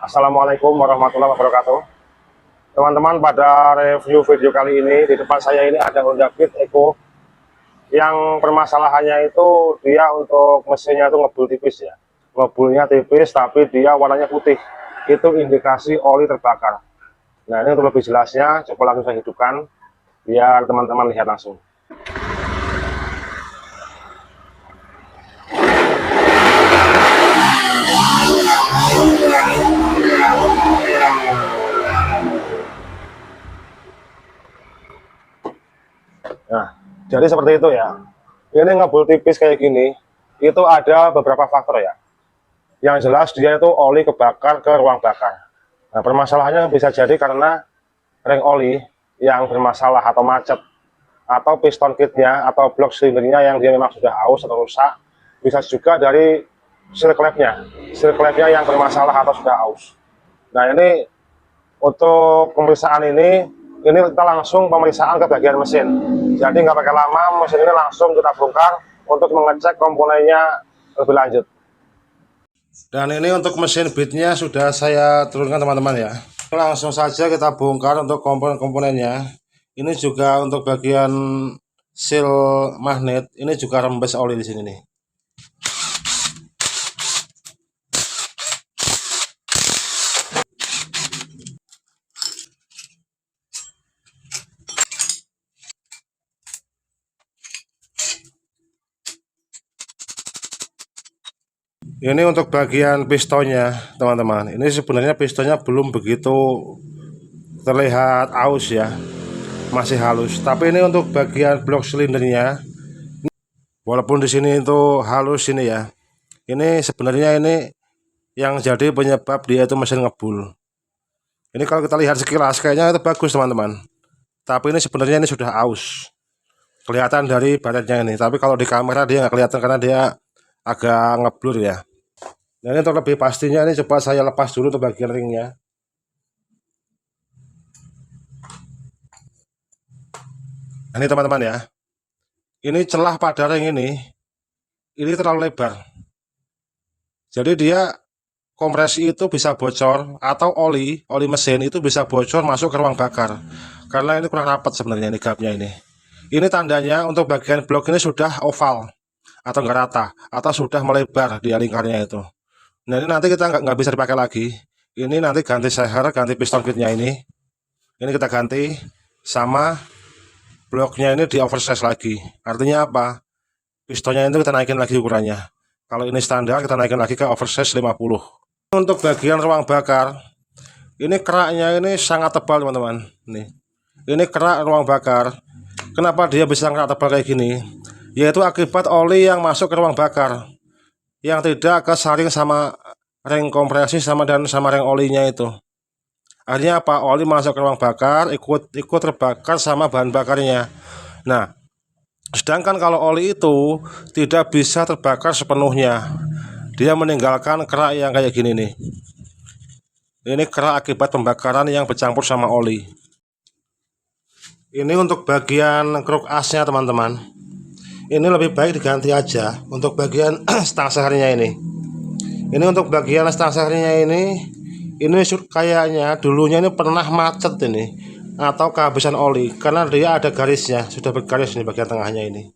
Assalamualaikum warahmatullahi wabarakatuh. Teman-teman, pada review video kali ini di depan saya ini ada Honda Beat Eco yang permasalahannya itu dia untuk mesinnya itu ngebul tipis ya. Ngebulnya tipis tapi dia warnanya putih. Itu indikasi oli terbakar. Nah, ini untuk lebih jelasnya coba langsung saya hidupkan biar teman-teman lihat langsung. Nah, jadi seperti itu ya. Ini ngebul tipis kayak gini, itu ada beberapa faktor ya. Yang jelas dia itu oli kebakar ke ruang bakar. Nah, permasalahannya bisa jadi karena ring oli yang bermasalah atau macet, atau piston kitnya atau blok silindernya yang dia memang sudah aus atau rusak. Bisa juga dari seal clamp-nya yang bermasalah atau sudah aus. Nah, ini untuk pemeriksaan ini kita langsung pemeriksaan ke bagian mesin. Jadi nggak pakai lama, mesin ini langsung kita bongkar untuk mengecek komponennya lebih lanjut. Dan ini untuk mesin beatnya sudah saya turunkan teman-teman ya. Langsung saja kita bongkar untuk komponen-komponennya. Ini juga untuk bagian seal magnet, ini juga rembes oli di sini nih. Ini untuk bagian pistonnya teman-teman. Ini sebenarnya pistonnya belum begitu terlihat aus ya, masih halus. Tapi ini untuk bagian blok silindernya, walaupun di sini itu halus ini ya. Ini sebenarnya ini yang jadi penyebab dia itu mesin ngebul. Ini kalau kita lihat sekilas kayaknya itu bagus teman-teman. Tapi ini sebenarnya ini sudah aus. Kelihatan dari baretnya ini. Tapi kalau di kamera dia nggak kelihatan karena dia agak ngeblur ya. Nah, ini untuk lebih pastinya ini coba saya lepas dulu untuk bagian ringnya. Nah, ini teman-teman ya. Ini celah pada ring ini terlalu lebar. Jadi dia kompresi itu bisa bocor atau oli mesin itu bisa bocor masuk ke ruang bakar. Karena ini kurang rapat sebenarnya ini gapnya ini. Ini tandanya untuk bagian blok ini sudah oval atau enggak rata atau sudah melebar di lingkarnya itu. Nah, ini nanti kita nggak bisa dipakai lagi. Ini nanti ganti seher, ganti piston kitnya ini. Ini kita ganti sama bloknya ini di oversize lagi. Artinya apa? Pistonnya itu kita naikin lagi ukurannya. Kalau ini standar kita naikin lagi ke oversize 50. Untuk bagian ruang bakar, ini keraknya ini sangat tebal teman-teman. Ini kerak ruang bakar. Kenapa dia bisa kerak tebal kayak gini? Yaitu akibat oli yang masuk ke ruang bakar, yang tidak kesaring sama ring kompresi sama ring olinya itu. Artinya apa? Oli masuk ke ruang bakar, ikut terbakar sama bahan bakarnya. Nah, sedangkan kalau oli itu tidak bisa terbakar sepenuhnya, dia meninggalkan kerak yang kayak gini nih. Ini kerak akibat pembakaran yang bercampur sama oli. Ini untuk bagian kruk asnya teman-teman. Ini lebih baik diganti aja untuk bagian stang sehernya ini. Ini untuk bagian stang sehernya ini kayaknya dulunya ini pernah macet ini atau kehabisan oli karena dia ada garisnya, sudah bergaris nih bagian tengahnya ini.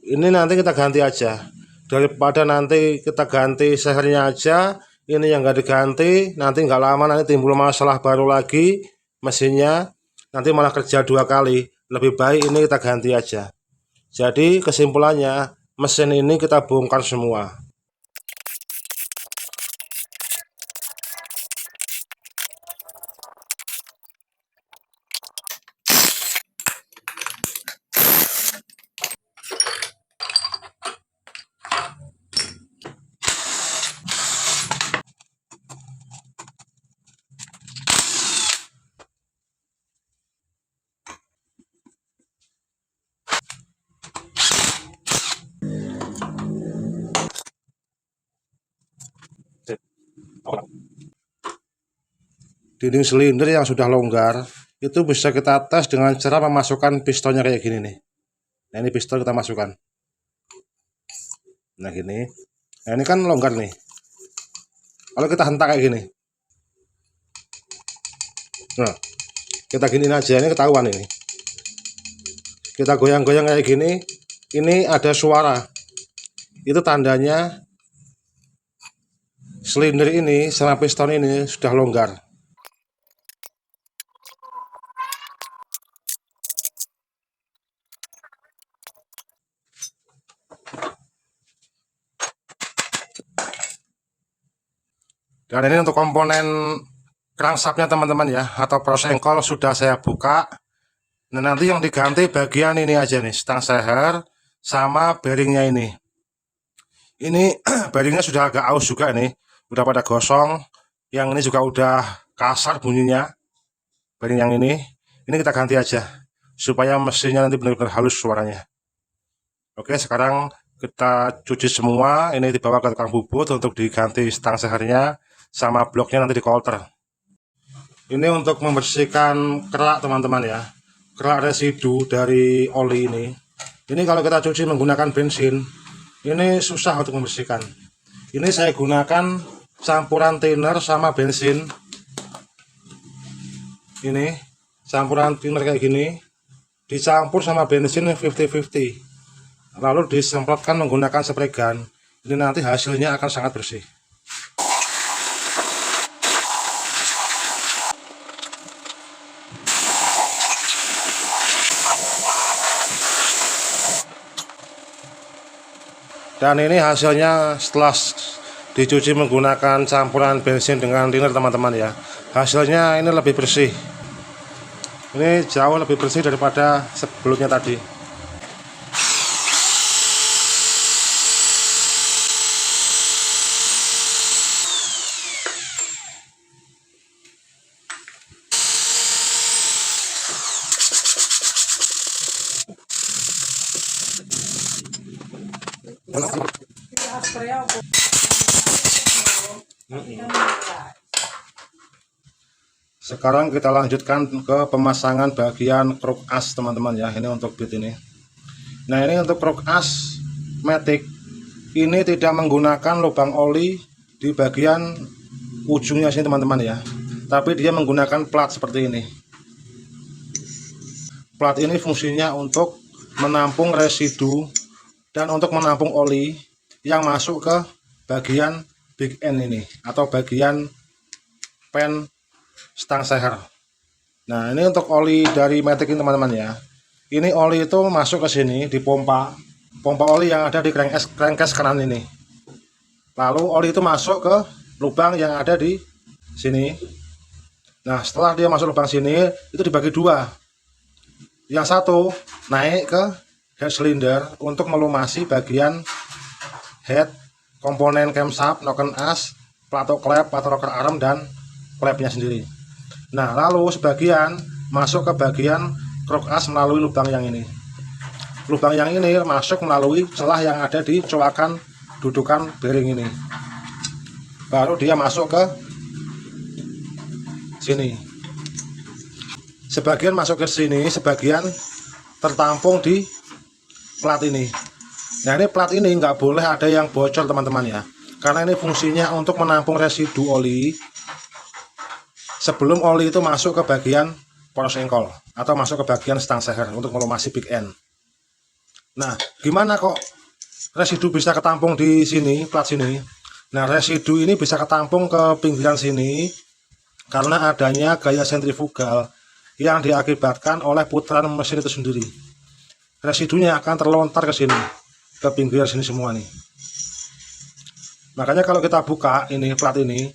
Ini nanti kita ganti aja daripada nanti kita ganti sehernya aja. Ini yang nggak diganti nanti nggak lama nanti timbul masalah baru lagi mesinnya, nanti malah kerja 2 kali. Lebih baik ini kita ganti aja. Jadi kesimpulannya mesin ini kita bongkar semua. Dinding silinder yang sudah longgar itu bisa kita tes dengan cara memasukkan pistonnya kayak gini nih. Nah, ini piston kita masukkan. Nah, gini. Nah, ini kan longgar nih. Kalau kita hentak kayak gini, Nah, kita giniin aja, ini ketahuan ini. Kita goyang-goyang kayak gini, ini ada suara. Itu tandanya silinder ini sama piston ini sudah longgar. Dan ini untuk komponen crankshaftnya teman-teman ya, atau prosengkol sudah saya buka. Nah, nanti yang diganti bagian ini aja nih, stang seher sama bearingnya ini. Ini bearingnya sudah agak aus juga nih, udah pada gosong. Yang ini juga udah kasar bunyinya. Bearing yang ini kita ganti aja supaya mesinnya nanti benar-benar halus suaranya. Oke, sekarang kita cuci semua, ini dibawa ke tukang bubut untuk diganti stang sehernya sama bloknya nanti di coulter. Ini untuk membersihkan kerak teman-teman ya, kerak residu dari oli ini. Ini kalau kita cuci menggunakan bensin, ini susah untuk membersihkan. Ini saya gunakan campuran thinner sama bensin. Ini campuran thinner kayak gini, dicampur sama bensin 50-50. Lalu disemprotkan menggunakan spray gun. Ini nanti hasilnya akan sangat bersih. Dan ini hasilnya setelah dicuci menggunakan campuran bensin dengan thinner teman-teman ya. Hasilnya ini lebih bersih. Ini jauh lebih bersih daripada sebelumnya tadi. Sekarang kita lanjutkan ke pemasangan bagian kruk as teman-teman ya. Ini untuk bit ini. Nah, ini untuk kruk as Matic ini tidak menggunakan lubang oli di bagian ujungnya sini teman-teman ya, tapi dia menggunakan plat seperti ini. Plat ini fungsinya untuk menampung residu dan untuk menampung oli yang masuk ke bagian big end ini atau bagian pen stang seher. Nah, ini untuk oli dari Matic ini teman-teman ya. Ini oli itu masuk ke sini di pompa oli yang ada di crankcase kanan ini. Lalu oli itu masuk ke lubang yang ada di sini. Nah, setelah dia masuk lubang sini, itu dibagi dua. Yang satu naik ke head cylinder untuk melumasi bagian head, komponen camshaft, noken as, plato klep, atau rocker arm, dan klepnya sendiri. Nah, lalu sebagian masuk ke bagian kruk as melalui lubang yang ini. Lubang yang ini masuk melalui celah yang ada di coakan dudukan bearing ini. Baru dia masuk ke sini. Sebagian masuk ke sini, sebagian tertampung di plat ini. Nah, ini plat ini nggak boleh ada yang bocor teman-teman ya, karena ini fungsinya untuk menampung residu oli sebelum oli itu masuk ke bagian prosengkol atau masuk ke bagian stang seher untuk melumasi big end. Nah, gimana kok residu bisa ketampung di sini, plat sini? Nah, residu ini bisa ketampung ke pinggiran sini karena adanya gaya sentrifugal yang diakibatkan oleh putaran mesin itu sendiri. Residunya akan terlontar ke sini, ke pinggir sini semua nih. Makanya kalau kita buka ini plat ini,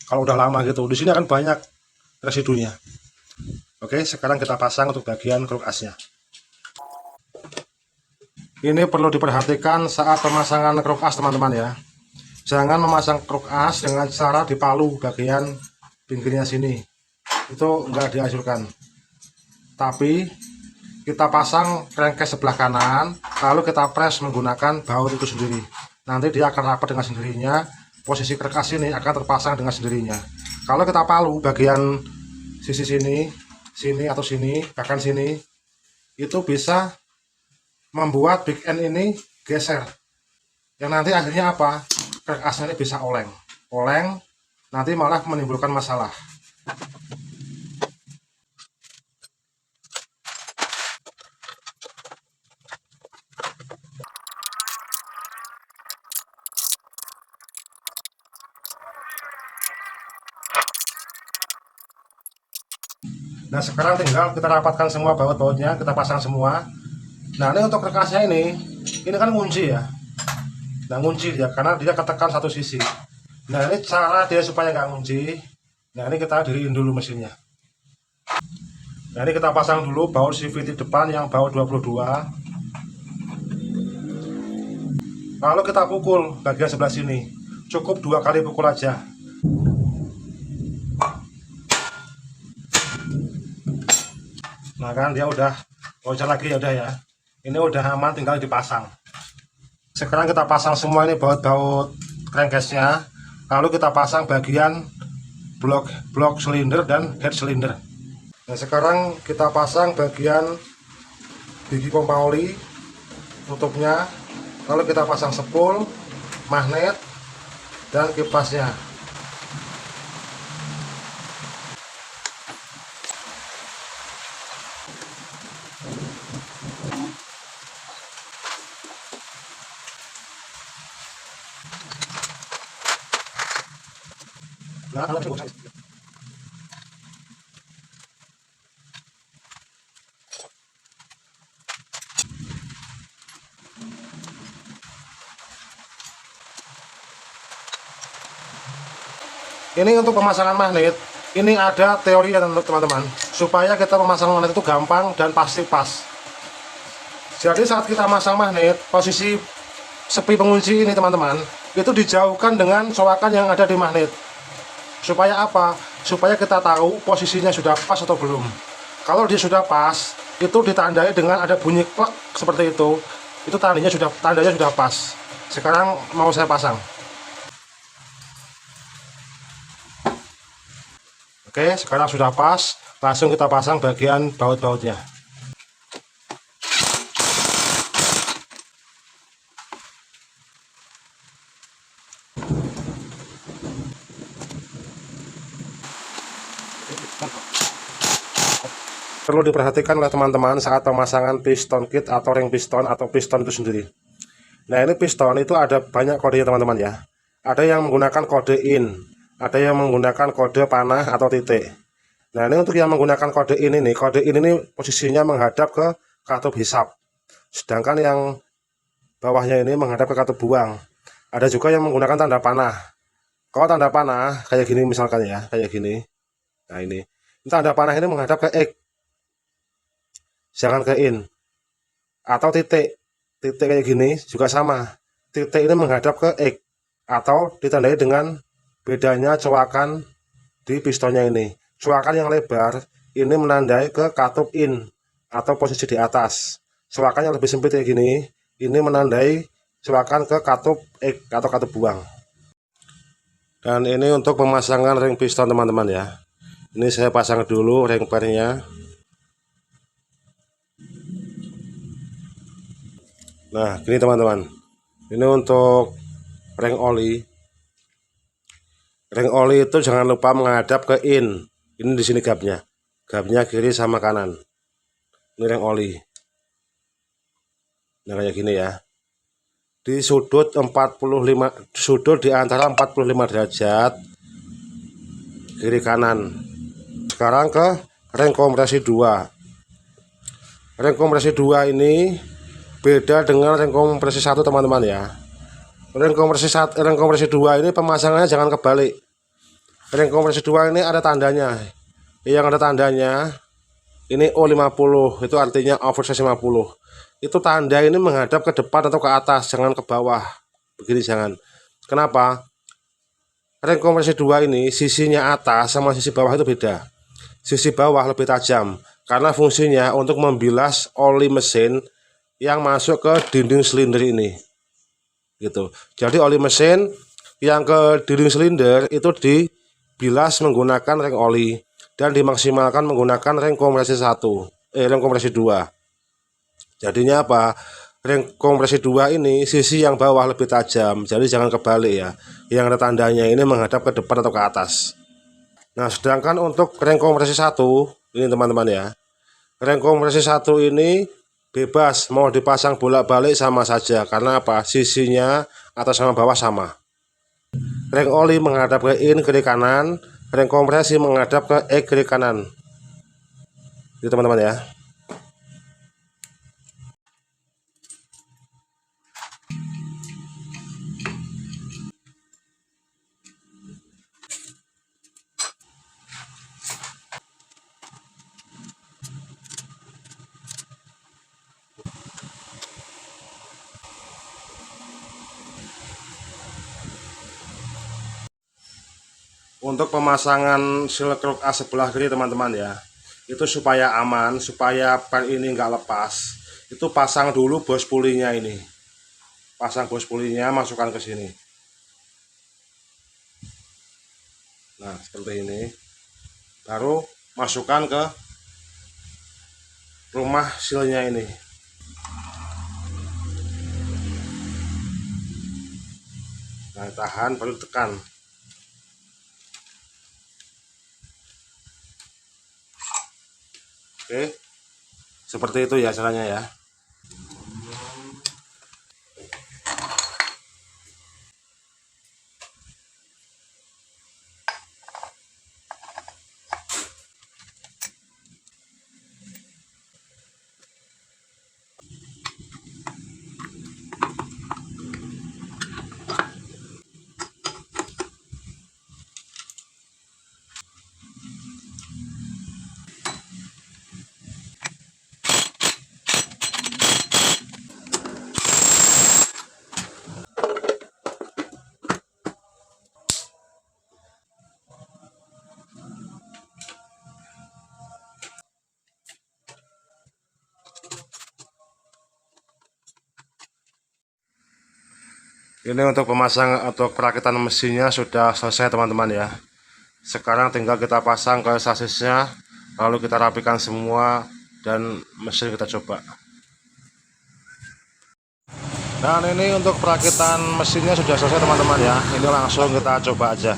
kalau udah lama gitu, di sini akan banyak residunya. Oke, sekarang kita pasang untuk bagian kruk asnya. Ini perlu diperhatikan saat pemasangan kruk as teman-teman ya. Jangan memasang kruk as dengan cara dipalu bagian pinggirnya sini. Itu enggak dihancurkan. Tapi kita pasang crankcase sebelah kanan, lalu kita press menggunakan baut itu sendiri. Nanti dia akan rapat dengan sendirinya. Posisi kruk as ini akan terpasang dengan sendirinya. Kalau kita palu bagian sisi sini, sini atau sini, bahkan sini, itu bisa membuat big end ini geser. Yang nanti akhirnya apa? Kruk asnya ini bisa oleng. Nanti malah menimbulkan masalah. Nah sekarang tinggal kita rapatkan semua baut-bautnya, kita pasang semua. Nah ini untuk rekasnya ini kan ngunci ya. Nah ngunci dia karena dia ketekan satu sisi. Nah ini cara dia supaya nggak ngunci. Nah ini kita diriin dulu mesinnya. Nah ini kita pasang dulu baut CVT depan yang baut 22. Lalu kita pukul bagian sebelah sini. Cukup 2 kali pukul aja. Nah kan dia udah bocor lagi, ya udah ya. Ini udah aman, tinggal dipasang. Sekarang kita pasang semua ini baut-baut crankcase-nya. Lalu kita pasang bagian blok silinder dan head silinder. Nah sekarang kita pasang bagian gigi pompa oli, tutupnya. Lalu kita pasang spool, magnet, dan kipasnya. Nah, ini untuk pemasangan magnet, ini ada teori ya teman-teman, supaya kita memasang magnet itu gampang dan pasti pas. Jadi saat kita masang magnet, posisi sepi pengunci ini teman-teman, itu dijauhkan dengan coakan yang ada di magnet. Supaya apa? Supaya kita tahu posisinya sudah pas atau belum. Kalau dia sudah pas, itu ditandai dengan ada bunyi klek seperti itu. Itu tandanya sudah pas. Sekarang mau saya pasang. Oke, sekarang sudah pas. Langsung kita pasang bagian baut-bautnya. Perlu diperhatikan oleh teman-teman saat pemasangan piston kit atau ring piston atau piston itu sendiri. Nah ini piston itu ada banyak kodenya teman-teman ya. Ada yang menggunakan kode in, ada yang menggunakan kode panah atau titik. Nah ini untuk yang menggunakan kode in ini, posisinya menghadap ke katup hisap. Sedangkan yang bawahnya ini menghadap ke katup buang. Ada juga yang menggunakan tanda panah. Kalau tanda panah kayak gini misalkan ya, kayak gini. Nah ini tanda panah ini menghadap ke X, jangan ke in. Atau titik kayak gini juga sama, titik ini menghadap ke X atau ditandai dengan bedanya coakan di pistonnya ini. Coakan yang lebar ini menandai ke katup in atau posisi di atas. Coakan yang lebih sempit kayak gini ini menandai coakan ke katup X atau katup buang. Dan ini untuk pemasangan ring piston teman-teman ya. Ini saya pasang dulu ring pernya. Nah gini teman-teman, ini untuk ring oli. Ring oli itu jangan lupa menghadap ke in. Ini di sini gapnya kiri sama kanan. Ini ring oli. Nah kayak gini ya. Di sudut 45, sudut di antara 45 derajat kiri kanan. Sekarang ke ring kompresi 2. Ring kompresi 2 ini beda dengan ring kompresi 1 teman-teman ya. Ring kompresi 2 ini pemasangannya jangan kebalik. Ring kompresi 2 ini ada tandanya. Yang ada tandanya ini O50, itu artinya oversize 50. Itu tanda ini menghadap ke depan atau ke atas, jangan ke bawah. Begini jangan. Kenapa? Ring kompresi 2 ini sisinya atas sama sisi bawah itu beda. Sisi bawah lebih tajam karena fungsinya untuk membilas oli mesin yang masuk ke dinding silinder ini. Gitu. Jadi oli mesin yang ke dinding silinder itu dibilas menggunakan ring oli dan dimaksimalkan menggunakan ring kompresi 2. Jadinya apa? Ring kompresi 2 ini sisi yang bawah lebih tajam, jadi jangan kebalik ya. Yang ada tandanya ini menghadap ke depan atau ke atas. Nah sedangkan untuk ring kompresi 1 ini teman-teman ya, ring kompresi 1 ini bebas mau dipasang bolak-balik sama saja. Karena apa? Sisinya atas sama bawah sama. Ring oli menghadap ke in kiri kanan, ring kompresi menghadap ke X kiri kanan. Itu teman-teman ya. Untuk pemasangan silkruk A sebelah kiri teman-teman ya, itu supaya aman, supaya pel ini nggak lepas, itu pasang dulu bos pulinya ini. Pasang bos pulinya, masukkan ke sini. Nah, seperti ini. Baru masukkan ke rumah silnya ini. Nah, tahan, baru tekan. Oke, seperti itu ya caranya ya. Ini untuk pemasang atau perakitan mesinnya sudah selesai teman-teman ya. Sekarang tinggal kita pasang ke sasisnya, lalu kita rapikan semua dan mesin kita coba. Dan ini untuk perakitan mesinnya sudah selesai teman-teman ya. Ini langsung kita coba aja.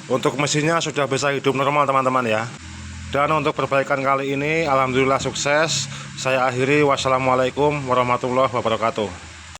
Untuk mesinnya sudah bisa hidup normal teman-teman ya. Dan untuk perbaikan kali ini alhamdulillah sukses. Saya akhiri, wassalamualaikum warahmatullahi wabarakatuh.